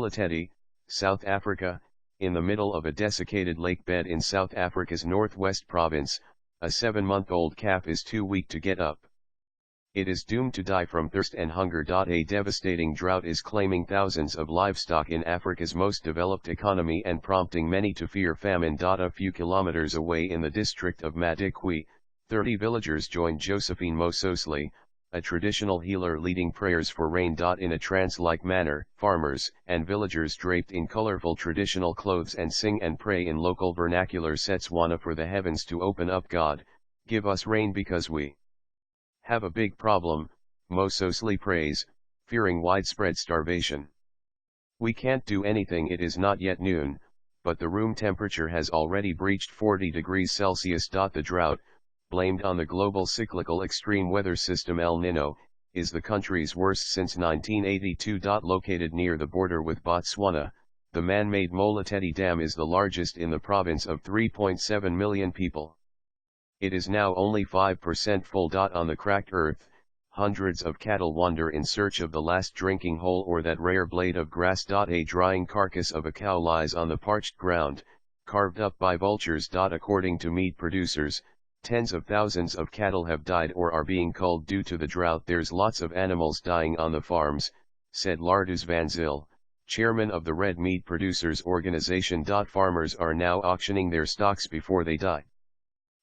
Molitedi, South Africa. In the middle of a desiccated lake bed in South Africa's northwest province, a 7-month-old calf is too weak to get up. It is doomed to die from thirst and hunger. A devastating drought is claiming thousands of livestock in Africa's most developed economy and prompting many to fear famine. A few kilometers away in the district of Madikwe, 30 villagers joined Josephine Mososli, a traditional healer, leading prayers for rain. In a trance-like manner, farmers and villagers draped in colorful traditional clothes and sing and pray in local vernacular Setswana for the heavens to open up. God, give us rain because we have a big problem, Mososli prays, fearing widespread starvation. We can't do anything. It is not yet noon, but the room temperature has already breached 40 degrees Celsius. The drought, blamed on the global cyclical extreme weather system El Niño, is the country's worst since 1982. Located near the border with Botswana, the man-made Molitedi Dam is the largest in the province of 3.7 million people. It is now only 5% full. On the cracked earth, hundreds of cattle wander in search of the last drinking hole or that rare blade of grass. A drying carcass of a cow lies on the parched ground, carved up by vultures. According to meat producers, tens of thousands of cattle have died or are being culled due to the drought. There's lots of animals dying on the farms, said Lardus van Zyl, chairman of the Red Meat Producers Organization. Farmers are now auctioning their stocks before they die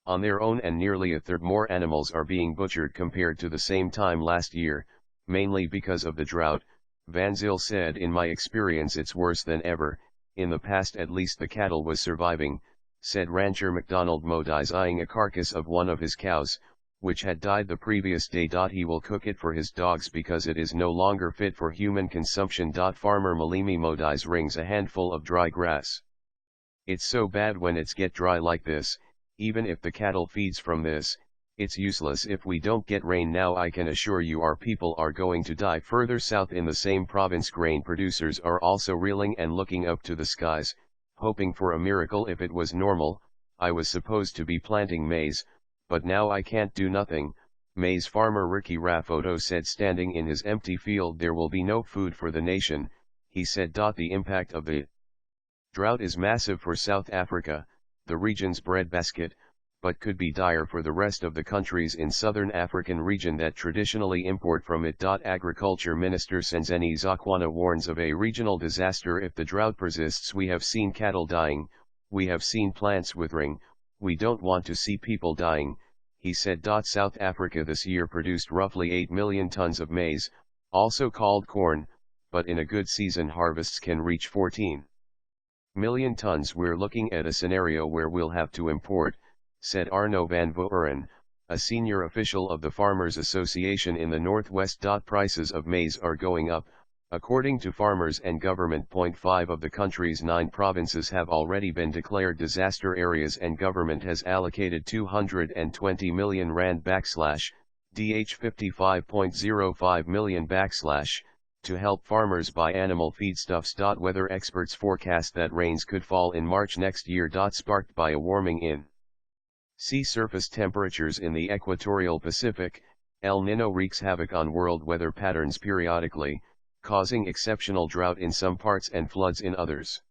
on their own, and nearly a third more animals are being butchered compared to the same time last year, mainly because of the drought, Van Zyl said. In my experience it's worse than ever. In the past at least the cattle was surviving, said rancher McDonald Modies, eyeing a carcass of one of his cows, which had died the previous day. He will cook it for his dogs because it is no longer fit for human consumption. Farmer Malimi Modies rings a handful of dry grass. It's so bad when it's get dry like this. Even if the cattle feeds from this, it's useless if we don't get rain now. I can assure you our people are going to die. Further south in the same province, grain producers are also reeling and looking up to the skies, hoping for a miracle. If it was normal, I was supposed to be planting maize, but now I can't do nothing, maize farmer Ricky Rafoto said. Standing in his empty field, there will be no food for the nation, he said. The impact of the drought is massive for South Africa, the region's breadbasket, but could be dire for the rest of the countries in southern African region that traditionally import from it. Agriculture Minister Senzeni Zakwana warns of a regional disaster if the drought persists. We have seen cattle dying, we have seen plants withering, we don't want to see people dying, he said. South Africa this year produced roughly 8 million tons of maize, also called corn, but in a good season harvests can reach 14 million tons. We're looking at a scenario where we'll have to import, said Arno van Vuuren, a senior official of the Farmers Association in the Northwest. Prices of maize are going up, according to farmers and government. 5 of the country's 9 provinces have already been declared disaster areas, and government has allocated 220 million rand DH 55.05 million to help farmers buy animal feedstuffs. Weather experts forecast that rains could fall in March next year. Sparked by a warming in sea surface temperatures in the equatorial Pacific, El Niño wreaks havoc on world weather patterns periodically, causing exceptional drought in some parts and floods in others.